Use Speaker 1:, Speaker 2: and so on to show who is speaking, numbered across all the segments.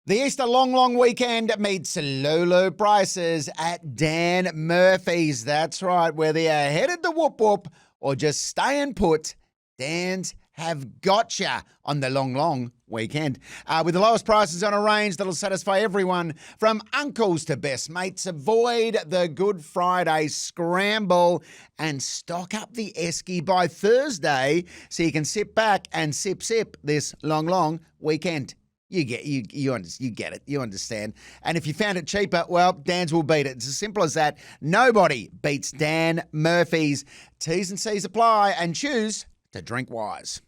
Speaker 1: The Easter long weekend meets Lulu Bryce's at Dan Murphy's. That's right, whether you're headed to Whoop Whoop or just staying put, Dan's have gotcha on the long weekend. With the lowest prices on a range that'll satisfy everyone from uncles to best mates. Avoid the Good Friday scramble and stock up the esky by Thursday so you can sit back and sip this long weekend. You get it. You understand. And if you found it cheaper, well, Dan's will beat it. It's as simple as that. Nobody beats Dan Murphy's. T's and C's apply, and choose to drink wise.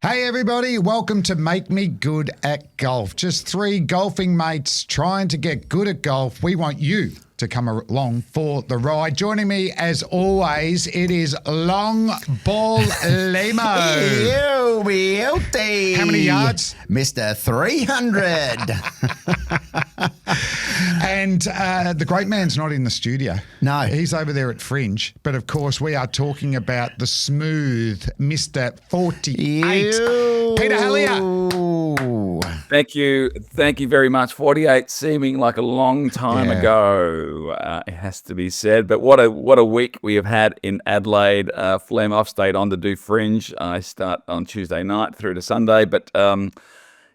Speaker 2: Hey everybody, welcome to Make Me Good at Golf. Just three golfing mates trying to get good at golf. We want you to come along for the ride. Joining me as always, it is Long Ball Lehmo.
Speaker 1: You beauty.
Speaker 2: How many yards?
Speaker 1: Mr. 300.
Speaker 2: And the great man's not in the studio.
Speaker 1: No.
Speaker 2: He's over there at Fringe. But of course, we are talking about the smooth Mr. 48. Peter Hallier.
Speaker 3: Thank you very much. 48 seeming like a long time ago, it has to be said. But what a week we have had in Adelaide. Flem, I've stayed on to do Fringe. I start on Tuesday night through to Sunday. But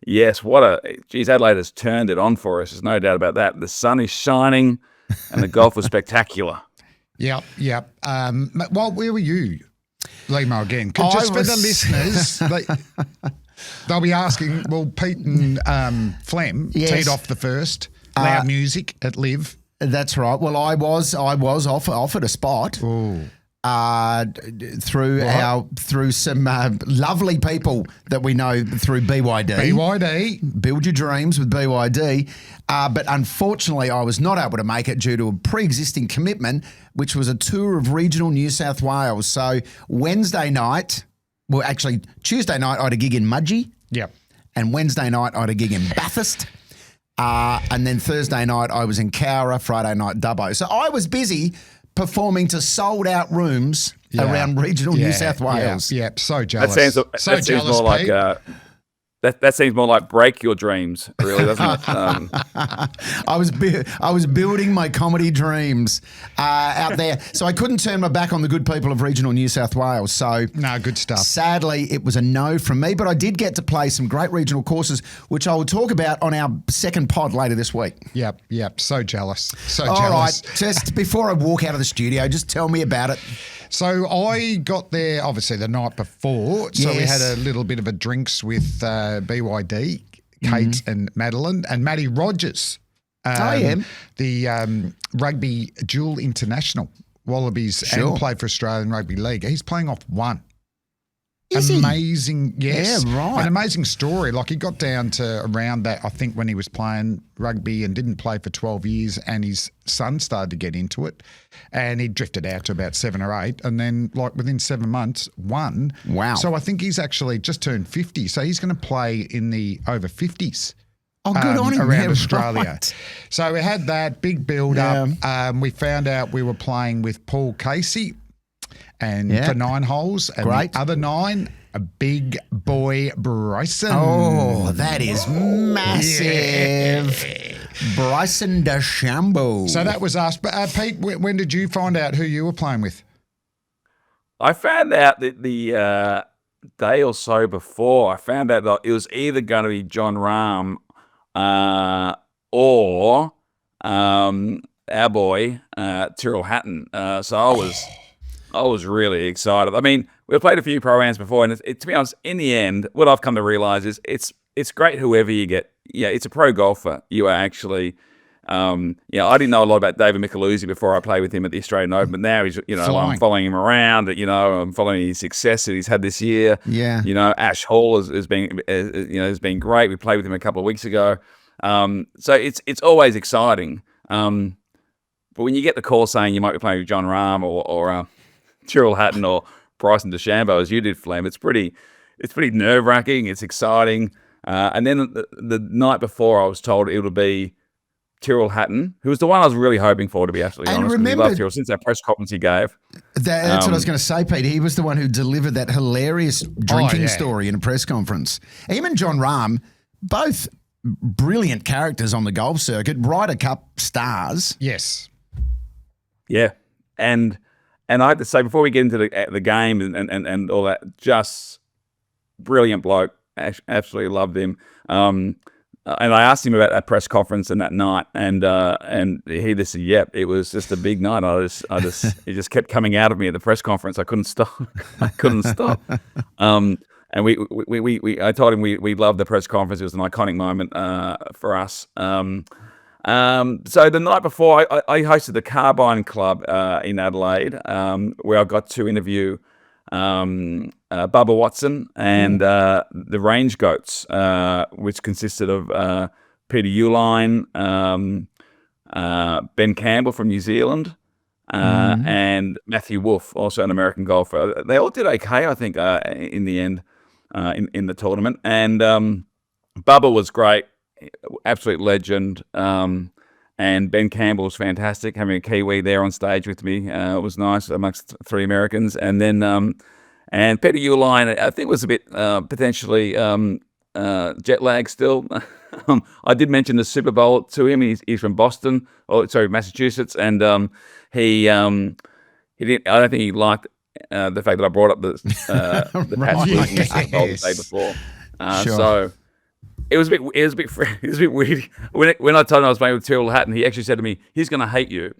Speaker 3: yes, Adelaide has turned it on for us. There's no doubt about that. The sun is shining and the golf was spectacular.
Speaker 2: Yep. Well, where were you, Lehmo, again? Just for the listeners, they'll be asking, well, Pete and Flem teed off the first. Loud music at LIV.
Speaker 1: That's right. Well, I was offered a spot.
Speaker 2: Ooh.
Speaker 1: Through some lovely people that we know through BYD. Build Your Dreams with BYD. But unfortunately, I was not able to make it due to a pre-existing commitment, which was a tour of regional New South Wales. So Tuesday night, I had a gig in Mudgee.
Speaker 2: Yep.
Speaker 1: And Wednesday night, I had a gig in Bathurst. And then Thursday night, I was in Cowra, Friday night, Dubbo. So I was busy performing to sold-out rooms around regional New South Wales.
Speaker 2: Yeah, so jealous.
Speaker 3: That seems more like that seems more like Break Your Dreams, really, doesn't it?
Speaker 1: I was building my comedy dreams out there, so I couldn't turn my back on the good people of regional New South Wales. So
Speaker 2: no, good stuff. Sadly,
Speaker 1: it was a no from me, but I did get to play some great regional courses, which I will talk about on our second pod later this week.
Speaker 2: Yep. So jealous.
Speaker 1: All right, just before I walk out of the studio, just tell me about it.
Speaker 2: So I got there, obviously, the night before. So we had a little bit of a drinks with BYD, Kate and Madeline, and Matty Rogers. The rugby dual international, Wallabies, and played for Australian Rugby League. He's playing off one. Amazing, yes.
Speaker 1: Yeah, right.
Speaker 2: An amazing story. Like, he got down to around that, I think, when he was playing rugby and didn't play for 12 years, and his son started to get into it, and he drifted out to about 7 or 8, and then, like, within 7 months, won.
Speaker 1: Wow.
Speaker 2: So I think he's actually just turned 50, so he's going to play in the over 50s.
Speaker 1: Oh, good on him.
Speaker 2: Around Australia.
Speaker 1: Right.
Speaker 2: So we had that big build-up. We found out we were playing with Paul Casey, and for 9 holes, and the other 9, a big boy Bryson.
Speaker 1: Oh, that is massive. Yeah. Bryson DeChambeau.
Speaker 2: So that was us. But Pete, when did you find out who you were playing with?
Speaker 3: I found out that the day or so before, I found out that it was either going to be John Rahm or our boy Tyrrell Hatton. So I was really excited. I mean, we've played a few pro-ams before, and to be honest, in the end, what I've come to realise is it's great whoever you get. Yeah, it's a pro golfer. You are actually, I didn't know a lot about David Micheluzzi before I played with him at the Australian Open, but now he's, I'm following him around. I'm following his success that he's had this year.
Speaker 1: Yeah.
Speaker 3: Ash Hall has been great. We played with him a couple of weeks ago. So it's always exciting. But when you get the call saying you might be playing with John Rahm or Tyrrell Hatton or Bryson DeChambeau, as you did, Flem, it's pretty nerve-wracking. It's exciting. And then the night before, I was told it would be Tyrrell Hatton, who was the one I was really hoping for, to be absolutely honest.
Speaker 1: remember,
Speaker 3: we love Tyrrell since that press conference he gave.
Speaker 4: That's what I was going to say, Pete. He was the one who delivered that hilarious drinking story in a press conference. Him and John Rahm, both brilliant characters on the golf circuit, Ryder Cup stars.
Speaker 2: Yes.
Speaker 3: Yeah, and I have to say, before we get into the game and all that, just brilliant bloke. Absolutely loved him. And I asked him about that press conference and that night, and he just said, "Yep, it was just a big night." It just kept coming out of me at the press conference. I couldn't stop. And I told him we loved the press conference. It was an iconic moment for us. So the night before, I hosted the Carbine Club in Adelaide, where I got to interview Bubba Watson and the Range Goats, which consisted of Peter Uline, Ben Campbell from New Zealand, and Matthew Wolff, also an American golfer. They all did okay, I think, in the end in the tournament. And Bubba was great, absolute legend. And Ben Campbell was fantastic, having a Kiwi there on stage with me. It was nice amongst three Americans. And then and Peter Uline, I think, was a bit potentially jet lag still. I did mention the Super Bowl to him. He's from Boston, Massachusetts, and he didn't. I don't think he liked the fact that I brought up the Pats losing the Super Bowl the day before.
Speaker 4: Sure.
Speaker 3: So it was a bit weird. When I told him I was playing with Tyrrell Hatton, he actually said to me, "He's going to hate you."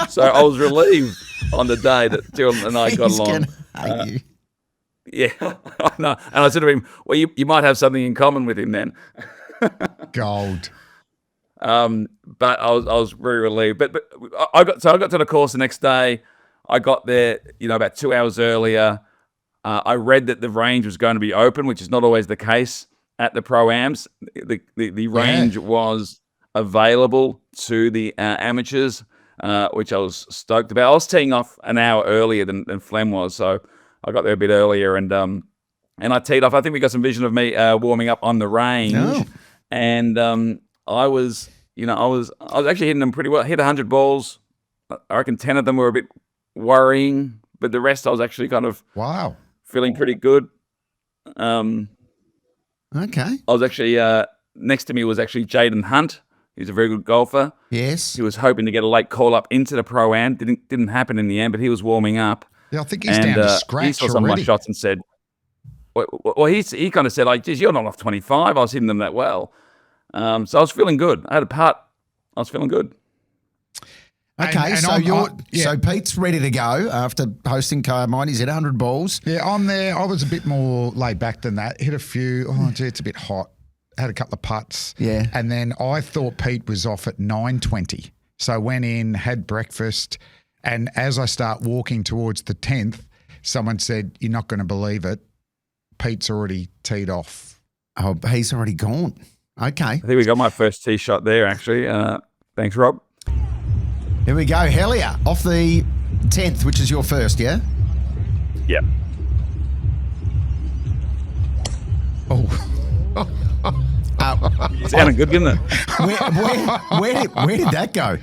Speaker 3: So I was relieved on the day that Tyrrell and I got along.
Speaker 4: He's going to hate you.
Speaker 3: Yeah, I know. And I said to him, "Well, you might have something in common with him then."
Speaker 2: Gold.
Speaker 3: But I was very relieved. But I got to the course the next day. I got there, about 2 hours earlier. I read that the range was going to be open, which is not always the case at the Pro-Ams. The range was available to the amateurs, which I was stoked about. I was teeing off an hour earlier than Flem was, so I got there a bit earlier, and I teed off. I think we got some vision of me warming up on the range, and I was actually hitting them pretty well. I hit 100 balls. I reckon 10 of them were a bit worrying, but the rest I was actually kind of feeling pretty good.
Speaker 4: Okay.
Speaker 3: I was actually next to me was actually Jaden Hunt. He's a very good golfer.
Speaker 4: Yes.
Speaker 3: He was hoping to get a late call up into the Pro-Am. Didn't happen in the end, but he was warming up.
Speaker 2: Yeah, I think he's down to scratch.
Speaker 3: He saw some of my shots and said, "Well, he kind of said, like, geez, you're not off 25. I was hitting them that well." So I was feeling good. I had a putt. I was feeling good.
Speaker 4: Okay, so Pete's ready to go after hosting Carbine. He's hit 100 balls.
Speaker 2: Yeah, I'm there. I was a bit more laid back than that. Hit a few. Oh, gee, it's a bit hot. Had a couple of putts.
Speaker 4: Yeah.
Speaker 2: And then I thought Pete was off at 9:20. So I went in, had breakfast, and as I start walking towards the 10th, someone said, "You're not going to believe it. Pete's already teed off."
Speaker 4: Oh, he's already gone. Okay.
Speaker 3: I think we got my first tee shot there, actually. Thanks, Rob.
Speaker 4: Here we go. Hellier off the 10th, which is your first, yeah?
Speaker 3: Yeah.
Speaker 2: Oh.
Speaker 3: Sounded good, didn't it?
Speaker 4: Where did that go?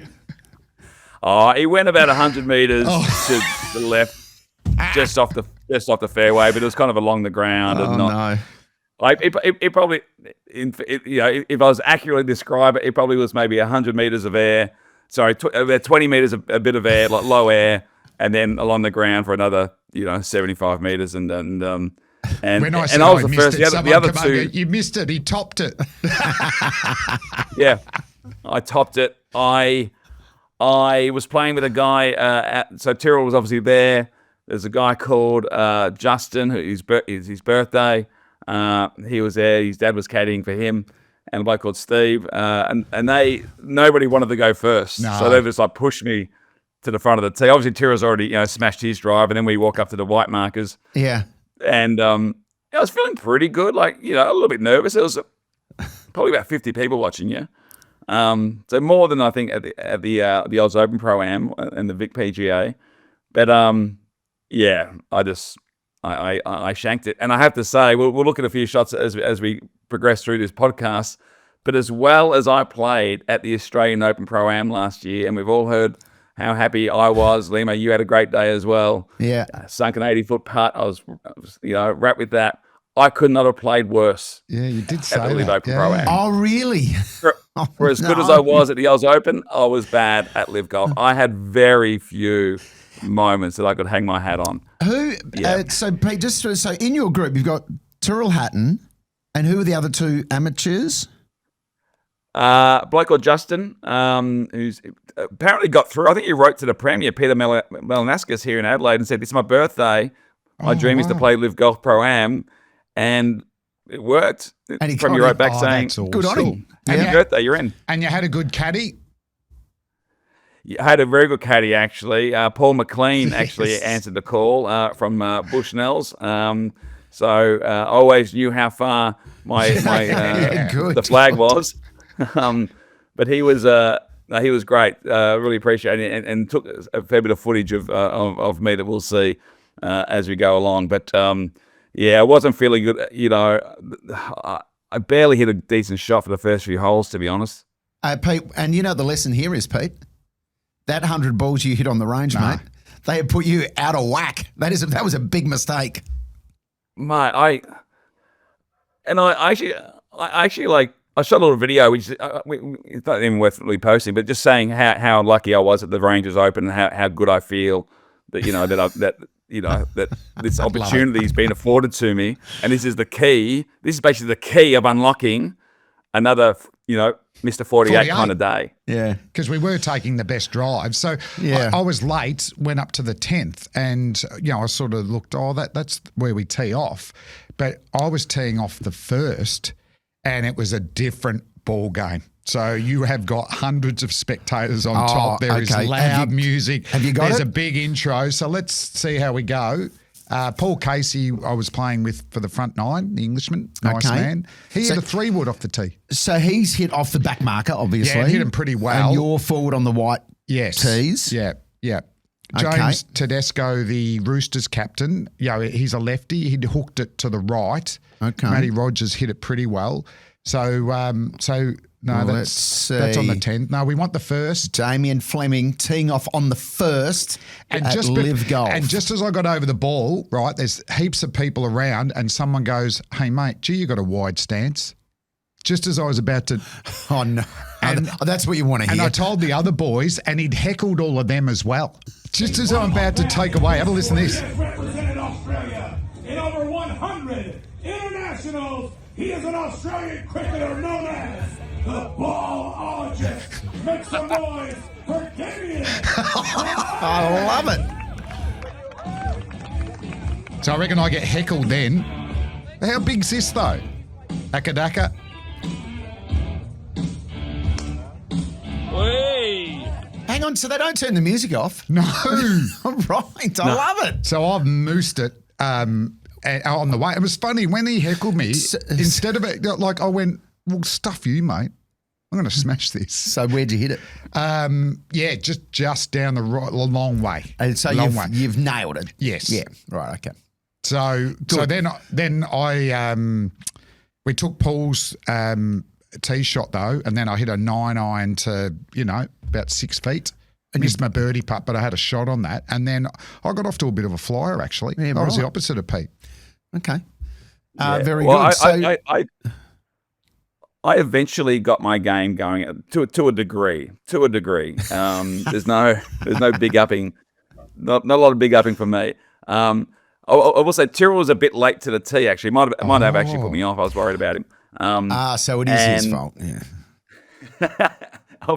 Speaker 3: Oh, he went about 100 meters to the left, just off the fairway, but it was kind of along the ground.
Speaker 4: Oh,
Speaker 3: and not,
Speaker 4: no.
Speaker 3: Like it probably, if I was accurately describe it, it probably was maybe 100 meters of air. Sorry, about 20 meters of a bit of air, like low air, and then along the ground for another, 75 meters, and when
Speaker 2: I said
Speaker 3: I was the
Speaker 2: missed
Speaker 3: first.
Speaker 2: it,
Speaker 3: The other two,
Speaker 2: you missed it. He topped it.
Speaker 3: yeah, I topped it. I was playing with a guy. So Tyrrell was obviously there. There's a guy called Justin, whose his birthday. He was there. His dad was caddying for him, and a bloke called Steve. And nobody wanted to go first, so they just like pushed me to the front of the tee. Obviously, Tyrrell's already smashed his drive, and then we walk up to the white markers.
Speaker 4: Yeah.
Speaker 3: And I was feeling pretty good, like a little bit nervous. There was probably about 50 people watching you. So more than I think at the Oz Open Pro-Am and the Vic PGA. But yeah, I shanked it. And I have to say, we'll look at a few shots as we progress through this podcast. But as well as I played at the Australian Open Pro-Am last year, and we've all heard how happy I was. Lehmo, you had a great day as well.
Speaker 4: Yeah.
Speaker 3: Sunk an 80-foot putt. I was wrapped with that. I could not have played worse.
Speaker 2: Yeah, you did say
Speaker 3: at the LIV
Speaker 2: that.
Speaker 3: Open Pro-Am.
Speaker 4: Oh, really?
Speaker 3: For as good as I was at the Oz Open, I was bad at LIV Golf. I had very few moments that I could hang my hat on.
Speaker 4: Who?
Speaker 3: Yeah.
Speaker 4: So, Pete, so in your group, you've got Tyrrell, Hatton, and who are the other two amateurs?
Speaker 3: A bloke called Justin, who's apparently got through. I think he wrote to the Premier, Peter Melanaskis, here in Adelaide and said, "It's my birthday. My dream is to play LIV Golf Pro-Am." And it worked.
Speaker 4: And he
Speaker 3: Premier wrote back saying,
Speaker 2: that's awesome.
Speaker 4: Good on him.
Speaker 3: "Happy birthday, you're in."
Speaker 2: And you had a good caddy?
Speaker 3: I had a very good caddy, actually. Paul McLean actually answered the call from Bushnells. So I always knew how far the flag was. But he was great. Really appreciate it, and took a fair bit of footage of me that we'll see as we go along. But I wasn't feeling good. I barely hit a decent shot for the first few holes, to be honest.
Speaker 4: Pete, and the lesson here is, Pete, that 100 balls you hit on the range, mate, they had put you out of whack. That was a big mistake.
Speaker 3: Mate, I actually like. I shot a little video, which it's not even worth really posting, but just saying how lucky I was that the range was open and how good I feel that that this opportunity has been afforded to me, and this is the key. This is basically the key of unlocking another Mr. 48 kind of day.
Speaker 4: Yeah,
Speaker 2: because we were taking the best drive. So I was late, went up to the 10th, and I sort of looked. That's where we tee off, but I was teeing off the first. And it was a different ball game. So you have got hundreds of spectators on top. There is loud music.
Speaker 4: Have you got
Speaker 2: There's
Speaker 4: it?
Speaker 2: a big intro. So let's see how we go. Paul Casey, I was playing with for the front nine, the Englishman, nice man. He hit a 3-wood off the tee.
Speaker 4: So he's hit off the back marker, obviously.
Speaker 2: Yeah, hit him pretty well.
Speaker 4: And you're forward on the white tees.
Speaker 2: Yeah. James Tedesco, the Roosters captain, he's a lefty. He'd hooked it to the right.
Speaker 4: Okay.
Speaker 2: Matty Rogers hit it pretty well. So that's on the 10th. No, we want the first.
Speaker 4: Damien Fleming teeing off on the first
Speaker 2: and
Speaker 4: at LIV Golf.
Speaker 2: And just as I got over the ball, right, there's heaps of people around and someone goes, "Hey, mate, you got a wide stance." Just as I was about to...
Speaker 4: Oh, no. And that's what you want to hear.
Speaker 2: And I told the other boys, and he'd heckled all of them as well. Just as I'm about to take away. Have a listen to this.
Speaker 5: Represented Australia in over 100 internationals. He is an Australian cricketer known as the Ballologist. Make some noise for Damien.
Speaker 4: I love it.
Speaker 2: So I reckon I get heckled then. How big's this, though? Akadaka.
Speaker 4: Hang on, so they don't turn the music off?
Speaker 2: No.
Speaker 4: Right, I love it.
Speaker 2: So I've moosed it on the way. It was funny, when he heckled me, instead of it, I went, "Well, stuff you, mate. I'm going to smash this."
Speaker 4: So where'd you hit it?
Speaker 2: Just down the long way.
Speaker 4: And so you've nailed it?
Speaker 2: Yes.
Speaker 4: Yeah, right, okay.
Speaker 2: So then we took Paul's tee shot though, and then I hit a 9-iron to, about 6 feet. Missed my birdie putt, but I had a shot on that. And then I got off to a bit of a flyer, actually.
Speaker 4: Yeah,
Speaker 2: I was the opposite of Pete.
Speaker 4: Okay.
Speaker 3: Yeah.
Speaker 4: Very
Speaker 3: well,
Speaker 4: good.
Speaker 3: I eventually got my game going to a degree. There's no big upping, not a lot of big upping for me. I will say Tyrrell was a bit late to the tee. Actually, might have actually put me off. I was worried about him.
Speaker 4: So it is his fault. Yeah.
Speaker 3: I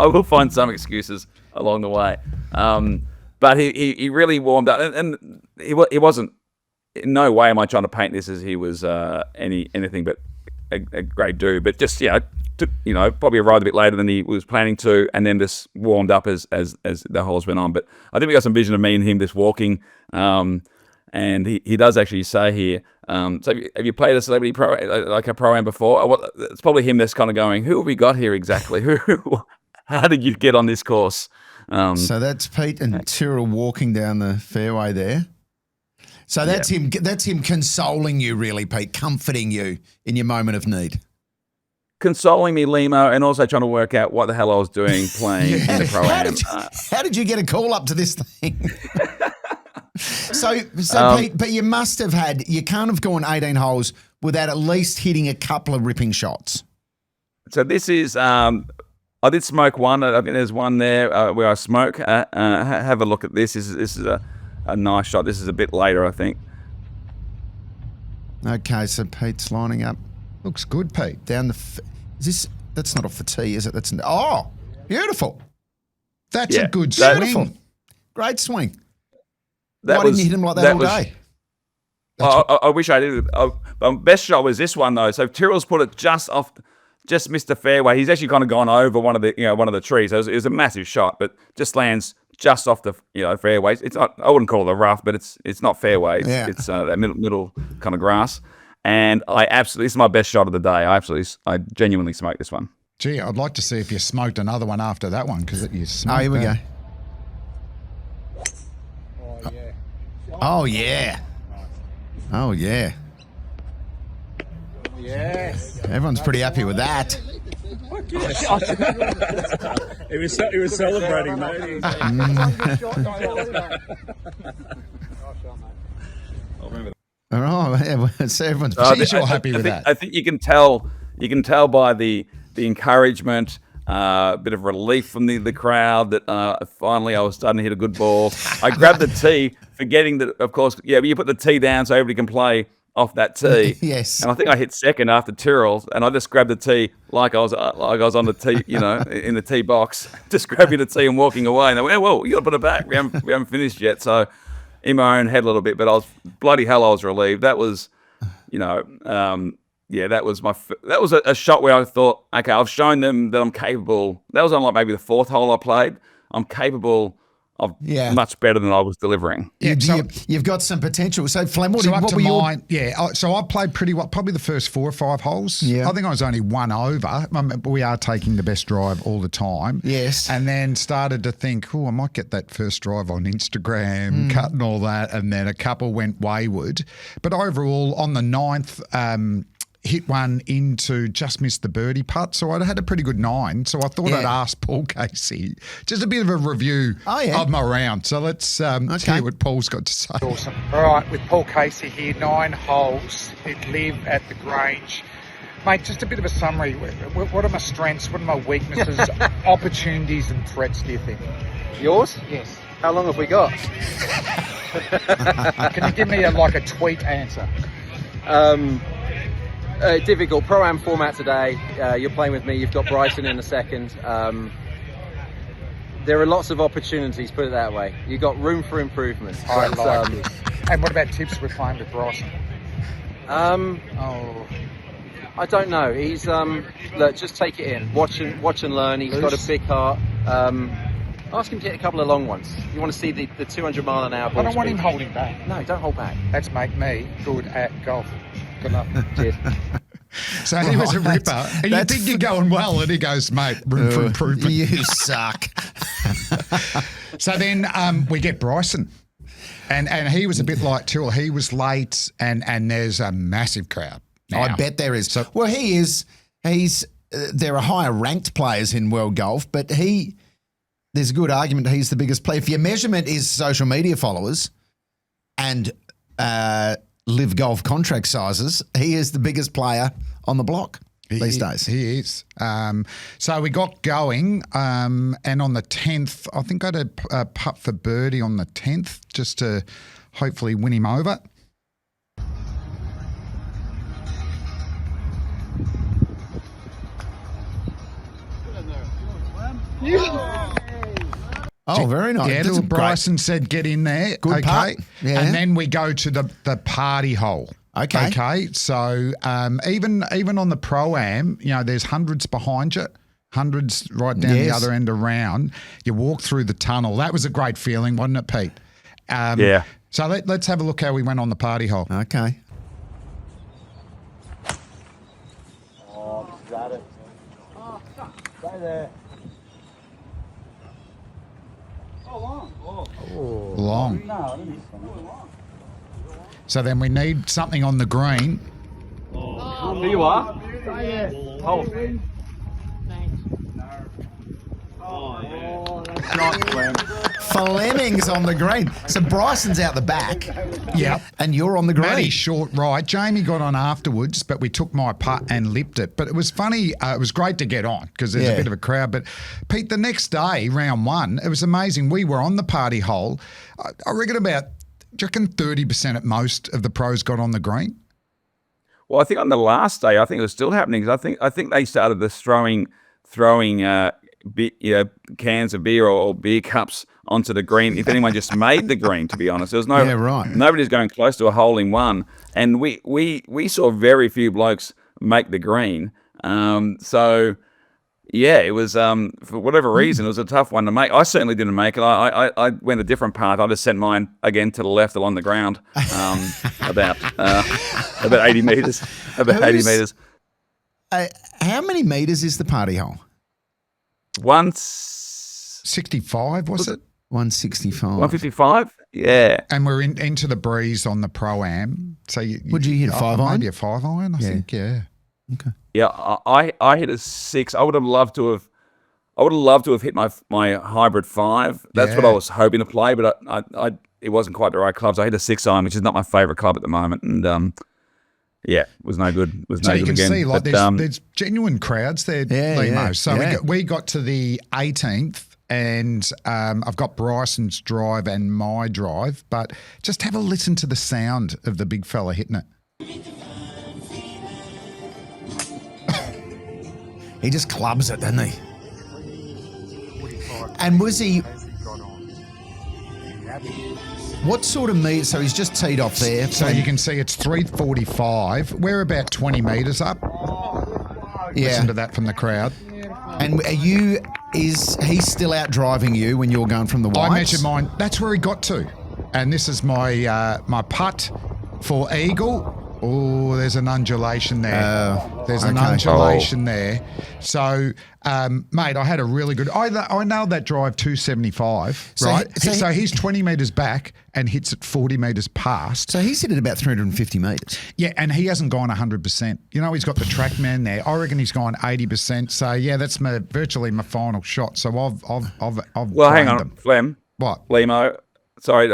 Speaker 3: will find some excuses along the way. But he really warmed up, and he wasn't. In no way am I trying to paint this as he was anything but a great dude. But just probably arrived a bit later than he was planning to, and then just warmed up as the holes went on. But I think we got some vision of me and him just walking. And he does actually say here, so have you played a celebrity like a pro-am before? It's probably him that's kind of going, who have we got here exactly? How did you get on this course?
Speaker 4: So that's Pete and Tyrrell walking down the fairway there. So that's him. That's him consoling you, really, Pete, comforting you in your moment of need.
Speaker 3: consoling me, Lehmo, and also trying to work out what the hell I was doing playing in the Pro-Am.
Speaker 4: How did you get a call up to this thing? So Pete, but you must have had, you can't have gone 18 holes without at least hitting a couple of ripping shots.
Speaker 3: So this is, I did smoke one. I think there's one there where I smoke. Have a look at this. This is a nice shot. This is a bit later, I think.
Speaker 4: Okay, so Pete's lining up.
Speaker 2: Looks good, Pete.
Speaker 4: Down the, that's not off the tee, is it? Oh, beautiful.
Speaker 2: That's a good
Speaker 4: Beautiful.
Speaker 2: swing.
Speaker 4: Great swing. Why didn't you hit him like that all day?
Speaker 3: I wish I did. My best shot was this one though. So Tyrrell's put it just missed the fairway. He's actually kind of gone over one of the trees. It was a massive shot, but just lands just off the fairways. It's not. I wouldn't call it a rough, but it's not fairway. It's that middle kind of grass. And this is my best shot of the day. I genuinely smoked this one.
Speaker 2: Gee, I'd like to see if you smoked another one after that one because you smoked.
Speaker 4: Oh, here we
Speaker 2: that.
Speaker 4: go. Oh, yeah. Oh, yeah.
Speaker 6: Yes.
Speaker 4: Everyone's pretty happy with that.
Speaker 6: He was celebrating, mate.
Speaker 4: Oh, yeah, so everyone's
Speaker 2: You're happy with that.
Speaker 3: I think you can tell by the encouragement, a bit of relief from the crowd that finally I was starting to hit a good ball. I grabbed the tee, forgetting that, of course, you put the tee down so everybody can play off that tee.
Speaker 4: Yes.
Speaker 3: And I think I hit second after Tyrrell, and I just grabbed the tee like I was on the tee, in the tee box, just grabbing the tee and walking away. And they went, well, you got to put it back. We haven't finished yet. So in my own head a little bit, but I was bloody hell, I was relieved. That was, that was a shot where I thought, okay, I've shown them that I'm capable. That was on like maybe the fourth hole I played. I'm capable of much better than I was delivering.
Speaker 4: Yeah, you've got some potential. So, Flem, what
Speaker 2: up to
Speaker 4: were your...
Speaker 2: mine? Yeah, so I played pretty well, probably the first 4 or 5 holes.
Speaker 4: Yeah.
Speaker 2: I think I was only one over. We are taking the best drive all the time.
Speaker 4: Yes.
Speaker 2: And then started to think, I might get that first drive on Instagram, cut and all that, and then a couple went wayward. But overall, on the 9th, hit one into, just missed the birdie putt. So I had a pretty good 9. So I thought I'd ask Paul Casey just a bit of a review of my round. So let's hear what Paul's got to say.
Speaker 7: Awesome. All right, with Paul Casey here, 9 holes at LIV at the Grange. Mate, just a bit of a summary. What are my strengths? What are my weaknesses, opportunities and threats, do you think?
Speaker 8: Yours?
Speaker 7: Yes.
Speaker 8: How long have we got?
Speaker 7: Can you give me a tweet answer?
Speaker 8: Difficult. Pro-Am format today. You're playing with me. You've got Bryson in a second. There are lots of opportunities, put it that way. You've got room for improvement.
Speaker 7: I like this. And what about tips with playing with Bryson?
Speaker 8: I don't know. He's look, just take it in. Watch and learn. He's got a big heart. Ask him to hit a couple of long ones. You want to see the 200 mile an hour ball
Speaker 7: I don't want him
Speaker 8: speed.
Speaker 7: holding back.
Speaker 8: No, don't hold back.
Speaker 7: That's make me good at golf. Good luck.
Speaker 8: Cheers.
Speaker 2: So he was a ripper. And you think you're going well, and he goes, mate, room for improvement.
Speaker 4: You suck.
Speaker 2: So then we get Bryson. And he was a bit like Tyrrell. He was late, and there's a massive crowd now.
Speaker 4: I bet there is. Well, he is. There are higher ranked players in world golf, but there's a good argument he's the biggest player. If your measurement is social media followers and LIV Golf contract sizes, he is the biggest player on the block these days.
Speaker 2: He is. So we got going, and on the 10th, I think I had a putt for birdie on the 10th just to hopefully win him over.
Speaker 4: Oh, very nice.
Speaker 2: Yeah, little Bryson said get in there.
Speaker 4: Good putt. Yeah.
Speaker 2: And then we go to the party hole.
Speaker 4: Okay.
Speaker 2: Okay. So even on the Pro-Am, there's hundreds behind you, hundreds right down the other end around. You walk through the tunnel. That was a great feeling, wasn't it, Pete?
Speaker 3: Yeah.
Speaker 2: So let's have a look how we went on the party hole.
Speaker 4: Okay.
Speaker 6: Stay there.
Speaker 2: Long. So then we need something on the green.
Speaker 8: Here you are. Hold.
Speaker 4: Fleming's on the green. So Bryson's out the back.
Speaker 2: Yep.
Speaker 4: And you're on the green.
Speaker 2: Matty short right. Jamie got on afterwards, but we took my putt and lipped it. But it was funny. It was great to get on because there's a bit of a crowd. But Pete, the next day, round one, it was amazing. We were on the party hole. I reckon about, do you reckon 30% at most of the pros got on the green?
Speaker 3: Well, I think on the last day, I think it was still happening. 'Cause I think they started this throwing cans of beer or beer cups onto the green. If anyone just made the green, to be honest, there was no nobody's going close to a hole in one, and we saw very few blokes make the green. So yeah, it was for whatever reason it was a tough one to make. I certainly didn't make it. I went a different path. I just sent mine again to the left along the ground, about 80 meters. About 80 meters.
Speaker 4: How many meters is the party hole?
Speaker 2: 165, was it?
Speaker 4: 165.
Speaker 3: 155? Yeah.
Speaker 2: And we're into the breeze on the Pro-Am. So
Speaker 4: would you hit a 5-iron?
Speaker 2: Maybe a 5-iron, I think, yeah.
Speaker 4: Okay.
Speaker 3: Yeah, I hit a 6. I would have loved to have hit my hybrid 5. That's what I was hoping to play, but I it wasn't quite the right clubs. I hit a 6-iron, which is not my favourite club at the moment, and yeah, it was no good.
Speaker 2: So you can see, like, there's genuine crowds there, Lehmo. So we got to the 18th, and I've got Bryson's drive and my drive, but just have a listen to the sound of the big fella hitting it.
Speaker 4: He just clubs it, doesn't he? And was he... What sort of meter? So he's just teed off there.
Speaker 2: So you can see it's 345. We're about 20 metres up. Listen to that from the crowd.
Speaker 4: And is he still out driving you when you're going from the whites?
Speaker 2: I measured mine. That's where he got to. And this is my my putt for eagle. Oh, there's an undulation there. There's an undulation there. So, mate, I had a really good... I nailed that drive 275, right? So he's 20 metres back and hits it 40 metres past.
Speaker 4: So he's hit it about 350 metres.
Speaker 2: Yeah, and he hasn't gone 100%. You know, he's got the TrackMan there. I reckon he's gone 80%. So, yeah, that's virtually my final shot. So I've
Speaker 3: well, hang on, Flem.
Speaker 2: What?
Speaker 3: Lehmo. Sorry,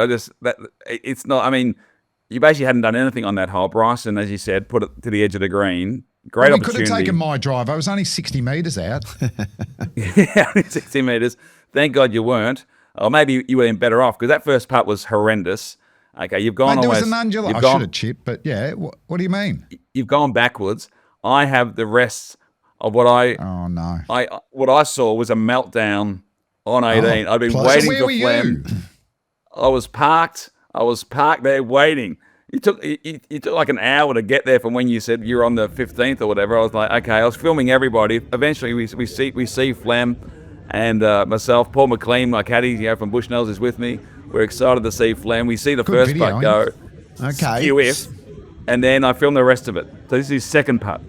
Speaker 3: it's not... I mean... You basically hadn't done anything on that hole. Bryson, as you said, put it to the edge of the green. Great opportunity.
Speaker 2: Could have taken my drive. I was only 60 metres out.
Speaker 3: Yeah, 60 metres. Thank God you weren't. Or maybe you were better off because that first putt was horrendous. Okay, you've gone...
Speaker 2: There was an undulation. I should have chipped, but yeah. What do you mean?
Speaker 3: You've gone backwards. I have the rest of what I...
Speaker 2: Oh, no.
Speaker 3: What I saw was a meltdown on 18. I've been waiting for Flem. I was parked there waiting. It took like an hour to get there from when you said you're on the 15th or whatever. I was like, okay, I was filming everybody. Eventually, we see Flem and myself. Paul McLean, my caddy, from Bushnells, is with me. We're excited to see Flem. We see the first putt go.
Speaker 4: Okay.
Speaker 3: QF, and then I film the rest of it. So this is his second putt.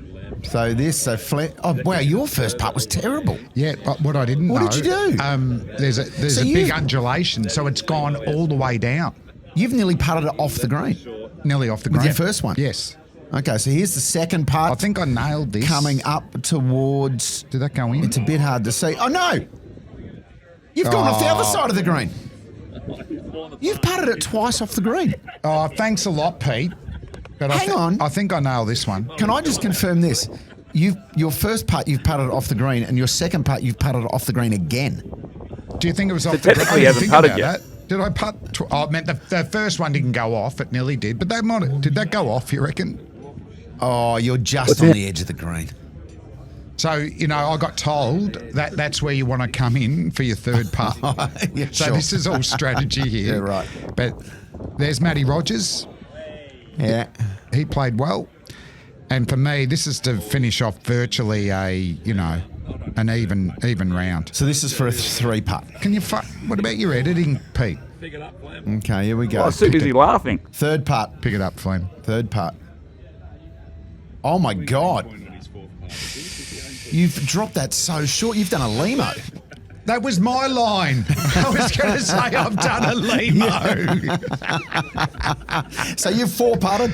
Speaker 4: So Flem. Oh wow, your first putt was terrible.
Speaker 2: Yeah, but what I didn't know.
Speaker 4: What did you do?
Speaker 2: There's a big undulation, so it's gone all the way down.
Speaker 4: You've nearly putted it off the green.
Speaker 2: Nearly off the green.
Speaker 4: With your first one?
Speaker 2: Yes.
Speaker 4: Okay, so here's the second putt.
Speaker 2: I think I nailed this.
Speaker 4: Coming up towards...
Speaker 2: Did that go in?
Speaker 4: It's a bit hard to see. Oh, no! You've gone off the other side of the green. You've putted it twice off the green.
Speaker 2: Oh, thanks a lot, Pete. But
Speaker 4: Hang on.
Speaker 2: I think I nailed this one.
Speaker 4: Can I just confirm this? Your first putt, you've putted it off the green, and your second putt, you've putted it off the green again.
Speaker 2: Do you think it was off the green?
Speaker 3: Technically, he hasn't putted yet.
Speaker 2: Did I putt? I meant the first one didn't go off. It nearly did. But did that go off, you reckon?
Speaker 4: Oh, you're just on the edge of the green.
Speaker 2: So, I got told that's where you want to come in for your third putt.
Speaker 4: Yeah,
Speaker 2: so
Speaker 4: sure.
Speaker 2: this is all strategy here.
Speaker 4: Yeah, right.
Speaker 2: But there's Matty Rogers.
Speaker 4: Yeah.
Speaker 2: He played well. And for me, this is to finish off virtually an even round.
Speaker 4: So this is for a 3-putt.
Speaker 2: Can you what about your editing, Pete?
Speaker 6: Pick it up, Flem.
Speaker 4: Okay, here we go.
Speaker 3: I was too busy laughing.
Speaker 4: Third putt.
Speaker 2: Pick it up, Flem.
Speaker 4: Third putt. Oh my God. You've dropped that so short. You've done a Lehmo.
Speaker 2: That was my line. I was going to say I've done a Lehmo.
Speaker 4: So you've 4-putted?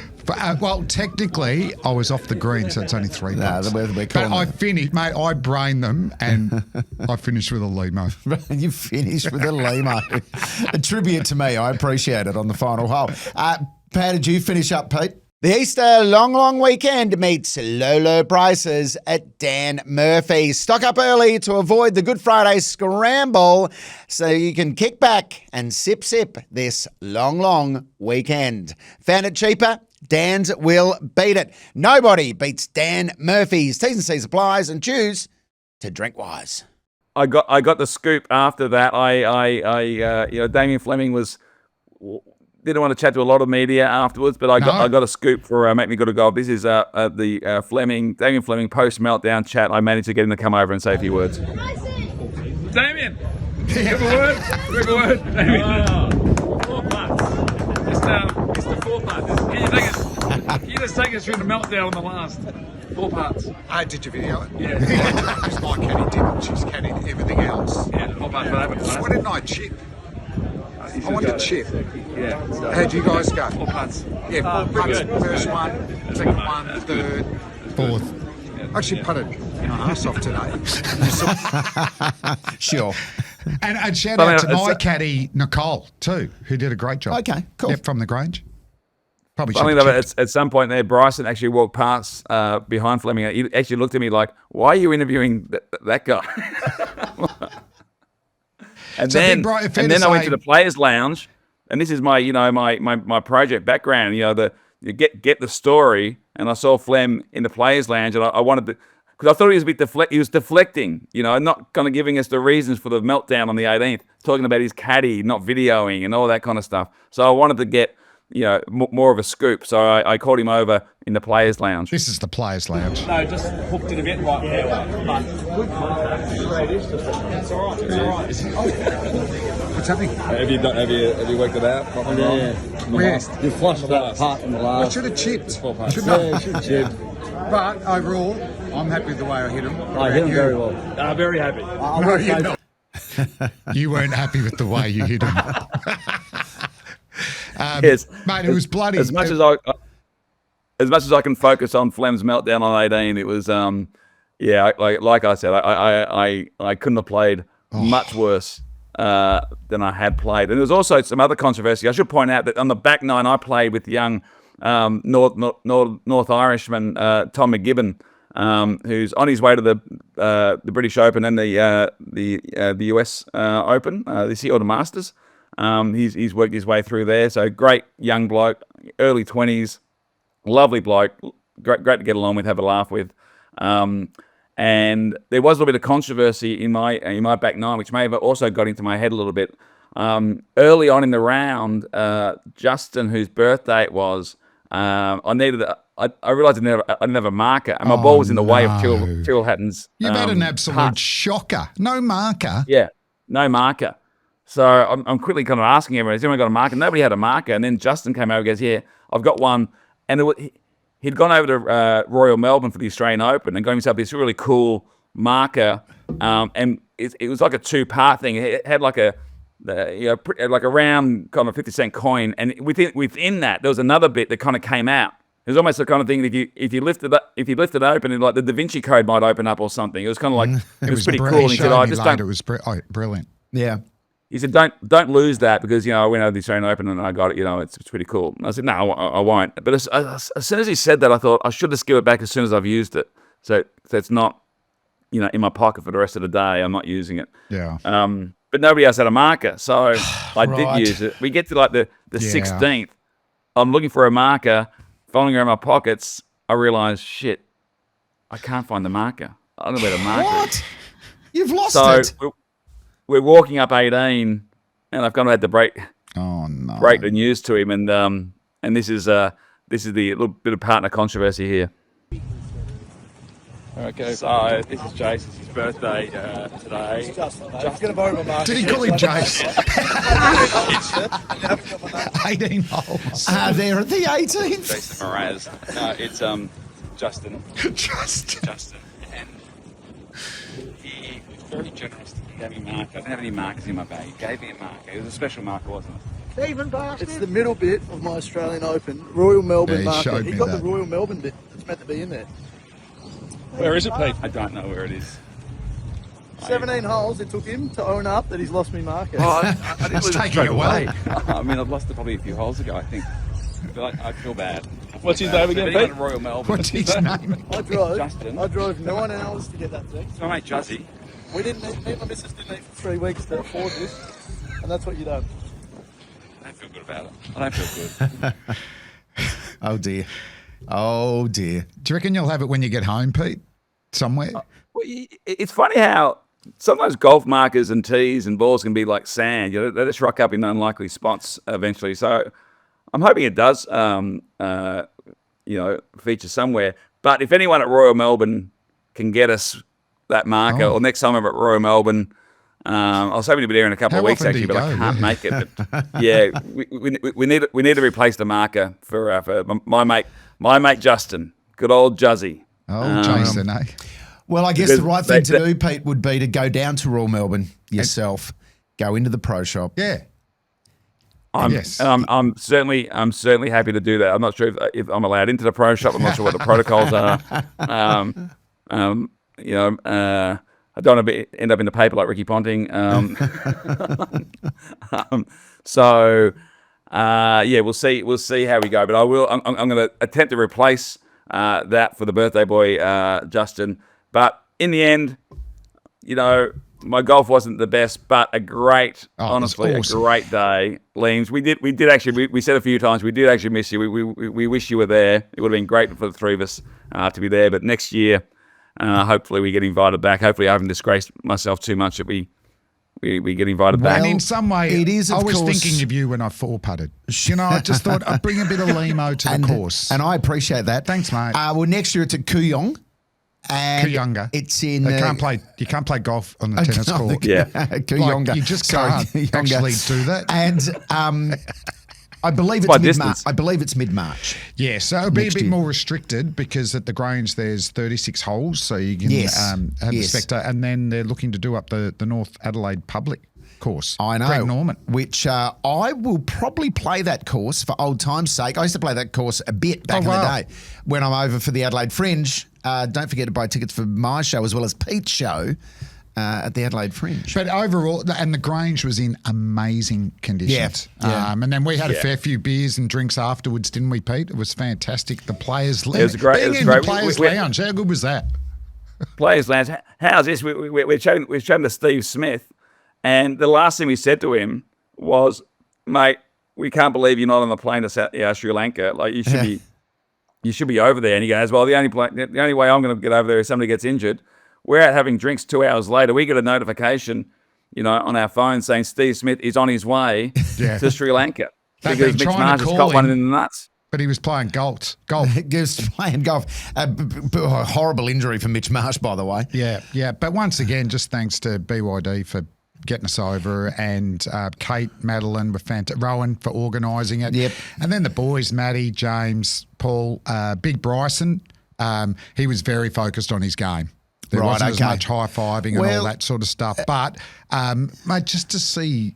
Speaker 2: Well, technically, I was off the green, so it's only 3 putts.
Speaker 4: we're
Speaker 2: But
Speaker 4: calling
Speaker 2: I
Speaker 4: it.
Speaker 2: finished, mate. I brained them, and I finished with a Lehmo.
Speaker 4: You finished with a Lehmo. A tribute to me. I appreciate it on the final hole. How did you finish up, Pete?
Speaker 1: The Easter long weekend meets low prices at Dan Murphy's. Stock up early to avoid the Good Friday scramble so you can kick back and sip this long weekend. Found it cheaper? Dan's will beat it. Nobody beats Dan Murphy's. T's and C's applies, and choose to drink wise.
Speaker 3: I got the scoop after that. Damien Fleming didn't want to chat to a lot of media afterwards, but I got a scoop for Make Me Good at Golf. This is the Damien Fleming post meltdown chat. I managed to get him to come over and say a few words.
Speaker 6: Damien! Give a word. Damien. 4 putts. Just the 4 putts. Can you just take us through the meltdown on the last 4 putts?
Speaker 7: Did you video it?
Speaker 6: Yeah.
Speaker 7: Because my caddy didn't. She's caddied everything else.
Speaker 6: Yeah, 4 putts. What happened?
Speaker 7: Why didn't I chip? I want to chip.
Speaker 6: Yeah.
Speaker 7: How'd you guys go?
Speaker 6: 4 putts.
Speaker 7: Yeah, 4 putts. First one, second one, third.
Speaker 2: Fourth.
Speaker 7: I actually putted my ass off today.
Speaker 4: Sure.
Speaker 2: And shout out to my caddy, Nicole, too, who did a great job.
Speaker 4: Okay, cool.
Speaker 2: Yep, from the Grange. Probably
Speaker 3: Funny
Speaker 2: should
Speaker 3: enough, at some point there, Bryson actually walked past behind Fleming. He actually looked at me like, "Why are you interviewing that guy?" And
Speaker 2: So
Speaker 3: then,
Speaker 2: fair
Speaker 3: and
Speaker 2: to
Speaker 3: then I went
Speaker 2: say-
Speaker 3: to the players' lounge, and this is my project background. You get the story, and I saw Flem in the players' lounge, and I wanted to, because I thought he was a bit he was deflecting, not kind of giving us the reasons for the meltdown on the 18th, talking about his caddy, not videoing, and all that kind of stuff. So I wanted to get more of a scoop. So I called him over in the players' lounge.
Speaker 2: This is the Players' Lounge.
Speaker 6: No, just hooked it a bit right there. But good contact. It's all right.
Speaker 7: What's happening?
Speaker 6: Have you worked it out?
Speaker 7: Where?
Speaker 6: You flushed that part from the
Speaker 7: I
Speaker 6: last.
Speaker 7: should have chipped. Shouldn't
Speaker 6: Yeah,
Speaker 7: I?
Speaker 6: you should have chipped.
Speaker 7: But overall, I'm happy with the way I hit him.
Speaker 6: I hit him very well. Very happy.
Speaker 7: No, you're not.
Speaker 2: You weren't happy with the way you hit him.
Speaker 3: Yes.
Speaker 2: Mate, it was bloody.
Speaker 3: As much as I can focus on Flem's meltdown on 18, it was like I said, I couldn't have played much worse than I had played. And there was also some other controversy. I should point out that on the back nine, I played with young North Irishman Tom McGibbon, who's on his way to the British Open and the US Open this year, or the Masters. He's worked his way through there. So great young bloke, early 20s, lovely bloke, great to get along with, have a laugh with. And there was a little bit of controversy in my back nine, which may have also got into my head a little bit. Early on in the round, Justin, whose birthday it was, I realised I didn't have a marker, and my ball was in the way of Tyrrell Hatton's.
Speaker 2: You've had an absolute
Speaker 3: putt.
Speaker 2: shocker. No marker.
Speaker 3: Yeah, no marker. So I'm quickly kind of asking everyone, has anyone got a marker? Nobody had a marker. And then Justin came over and goes, yeah, I've got one. And he'd gone over to Royal Melbourne for the Australian Open and got himself this really cool marker. And it was like a 2-part thing. It had like a round kind of 50-cent coin. And within that, there was another bit that kind of came out. It was almost the kind of thing that if you lift it open, like the Da Vinci Code might open up or something. It was kind of like, it was pretty cool. And he said,
Speaker 2: It was brilliant.
Speaker 4: Yeah.
Speaker 3: He said, "Don't lose that because I went over the Australian Open and I got it. It's pretty cool." And I said, "No, I won't." But as soon as he said that, I thought I should have skilled it back as soon as I've used it, so it's not in my pocket for the rest of the day. I'm not using it.
Speaker 2: Yeah.
Speaker 3: But nobody else had a marker, so I did use it. We get to like the 16th. I'm looking for a marker, following around my pockets. I realise, shit, I can't find the marker. I don't know where the marker is.
Speaker 4: What? You've lost it.
Speaker 3: We're walking up 18, and I've kind of had to break the news to him, and this is the little bit of partner controversy here. Okay, so this is Jace. It's his birthday today.
Speaker 2: Did he call him Jace? 18 holes.
Speaker 4: There at the 18th.
Speaker 3: Jason Mraz. No, it's Justin.
Speaker 2: Justin.
Speaker 3: And he was very generous to me. Gave me a marker. I didn't have any markers in my bag. He gave me a marker. It was a special marker, wasn't it?
Speaker 9: Even bastard. It's the middle bit of my Australian Open Royal Melbourne marker. He got the Royal Melbourne bit that's meant to be in there.
Speaker 6: Where is it, Pete?
Speaker 3: I don't know where it is.
Speaker 9: 17 holes it took him to own up that he's lost me marker.
Speaker 3: Oh, I didn't lose it
Speaker 2: taking
Speaker 3: straight
Speaker 2: it away.
Speaker 3: I mean, I've lost it probably a few holes ago, I think. I feel bad.
Speaker 6: What's his name again,
Speaker 3: Anyone
Speaker 6: Pete?
Speaker 3: at Royal Melbourne.
Speaker 2: What's his name?
Speaker 3: Justin.
Speaker 9: I drove 9 hours to get that thing.
Speaker 3: It's my mate Juzzy.
Speaker 9: We didn't eat, me and my missus didn't eat for 3 weeks to afford this, and that's what you done.
Speaker 3: I don't feel good about it. I don't feel good.
Speaker 4: Oh dear. Oh dear.
Speaker 2: Do you reckon you'll have it when you get home, Pete? Somewhere?
Speaker 3: Well, it's funny how sometimes golf markers and tees and balls can be like sand. They just rock up in unlikely spots eventually. So I'm hoping it does, feature somewhere. But if anyone at Royal Melbourne can get us that marker, or next time I'm at Royal Melbourne, I was hoping to be there in a couple of weeks actually, but I can't make it. But yeah, we need to replace the marker for my mate Justin, good old Juzzy.
Speaker 2: Oh, Jason, eh?
Speaker 4: Well, I guess the right thing to do, Pete, would be to go down to Royal Melbourne yourself, go into the pro shop.
Speaker 2: Yeah.
Speaker 3: I'm certainly happy to do that. I'm not sure if I'm allowed into the pro shop. I'm not sure what the protocols are. I don't want to end up in the paper like Ricky Ponting. We'll see how we go. But I'm going to attempt to replace that for the birthday boy, Justin. But in the end, my golf wasn't the best, but a great day, Leems. We did actually. We said a few times we did actually miss you. We wish you were there. It would have been great for the three of us to be there. But next year, hopefully we get invited back. Hopefully I haven't disgraced myself too much that we get invited back.
Speaker 2: And in some way,
Speaker 4: it is,
Speaker 2: I was
Speaker 4: course,
Speaker 2: thinking of you when I four-putted. I just thought I'd bring a bit of Lehmo to the course.
Speaker 4: And I appreciate that.
Speaker 2: Thanks, mate.
Speaker 4: Well, next year it's at Kooyong. And
Speaker 2: Kooyonga.
Speaker 4: It's in.
Speaker 2: You can't play golf on the tennis court.
Speaker 3: Yeah.
Speaker 4: Kooyonga.
Speaker 2: You just can't actually do that.
Speaker 4: And I believe it's mid-March. I believe it's mid-March.
Speaker 2: Yeah, so it'll be a bit more restricted because at the Grange there's 36 holes, so you can have the spectator, and then they're looking to do up the North Adelaide public course.
Speaker 4: I know.
Speaker 2: Greg Norman.
Speaker 4: Which I will probably play that course for old time's sake. I used to play that course a bit back in the day when I'm over for the Adelaide Fringe. Don't forget to buy tickets for my show as well as Pete's show at the Adelaide Fringe.
Speaker 2: But overall, and the Grange was in amazing conditions.
Speaker 4: Yeah.
Speaker 2: And then we had a fair few beers and drinks afterwards, didn't we, Pete? It was fantastic. The Players' Lounge.
Speaker 3: It was great.
Speaker 2: The Players' Lounge. How good was that?
Speaker 3: Players' Lounge. How's this? We're chatting to Steve Smith, and the last thing we said to him was, "Mate, we can't believe you're not on the plane to Sri Lanka. Like you should be." You should be over there. And he goes, well, the only way I'm going to get over there is somebody gets injured. We're out having drinks 2 hours later. We get a notification, on our phone saying Steve Smith is on his way to Sri Lanka. Because Mitch Marsh has got one in the nuts.
Speaker 2: But he was playing golf.
Speaker 4: He was playing golf. A horrible injury for Mitch Marsh, by the way.
Speaker 2: Yeah. But once again, just thanks to BYD for getting us over, and Kate, Madeline, Rowan for organising it.
Speaker 4: Yep.
Speaker 2: And then the boys, Matty, James, Paul, Big Bryson, he was very focused on his game. There wasn't as much high-fiving and all that sort of stuff. But, mate, just to see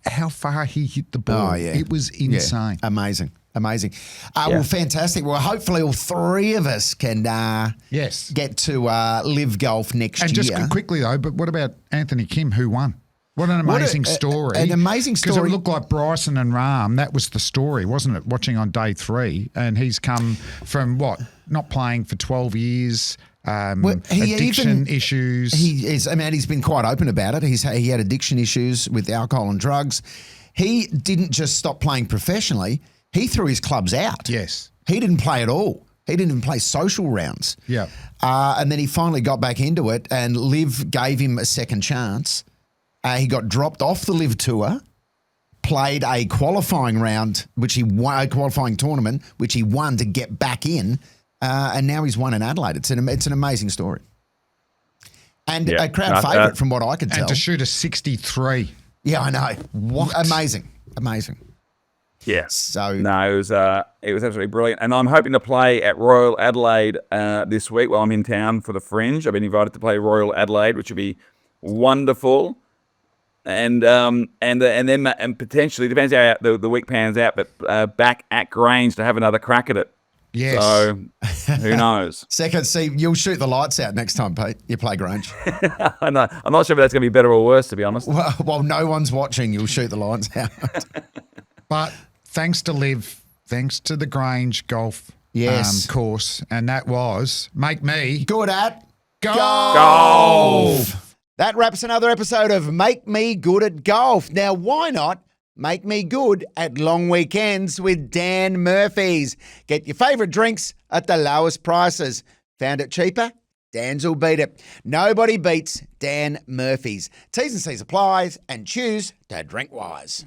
Speaker 2: how far he hit the ball, it was insane.
Speaker 4: Yeah. Amazing. Well, fantastic. Well, hopefully all three of us can get to LIV Golf next year.
Speaker 2: And just quickly, though, but what about Anthony Kim, who won? What an amazing story.
Speaker 4: An amazing story.
Speaker 2: Because it looked like Bryson and Rahm, that was the story, wasn't it, watching on day 3. And he's come from, not playing for 12 years, addiction issues.
Speaker 4: He's been quite open about it. He had addiction issues with alcohol and drugs. He didn't just stop playing professionally. He threw his clubs out.
Speaker 2: Yes.
Speaker 4: He didn't play at all. He didn't even play social rounds.
Speaker 2: Yeah.
Speaker 4: And then he finally got back into it, and LIV gave him a second chance. He got dropped off the LIV tour, played a qualifying round, which he won, a qualifying tournament, which he won to get back in, and now he's won in Adelaide. It's an amazing story. And a crowd favourite from what I could tell.
Speaker 2: And to shoot a 63.
Speaker 4: Yeah, I know.
Speaker 2: What?
Speaker 4: Amazing.
Speaker 3: Yeah.
Speaker 4: So
Speaker 3: no, it was absolutely brilliant, and I'm hoping to play at Royal Adelaide this week while I'm in town for the Fringe. I've been invited to play Royal Adelaide, which will be wonderful. And potentially, depends how the week pans out, but back at Grange to have another crack at it.
Speaker 2: Yes.
Speaker 3: So who knows?
Speaker 4: Second, see, you'll shoot the lights out next time, Pete. You play Grange.
Speaker 3: I'm not sure if that's going to be better or worse, to be honest.
Speaker 4: Well, no one's watching. You'll shoot the lights out.
Speaker 2: But thanks to LIV, thanks to the Grange golf course, and that was Make Me
Speaker 4: Good at
Speaker 2: Golf.
Speaker 1: That wraps another episode of Make Me Good at Golf. Now, why not make me good at long weekends with Dan Murphy's? Get your favourite drinks at the lowest prices. Found it cheaper? Dan's will beat it. Nobody beats Dan Murphy's. T's and C's applies, and choose to drink wise.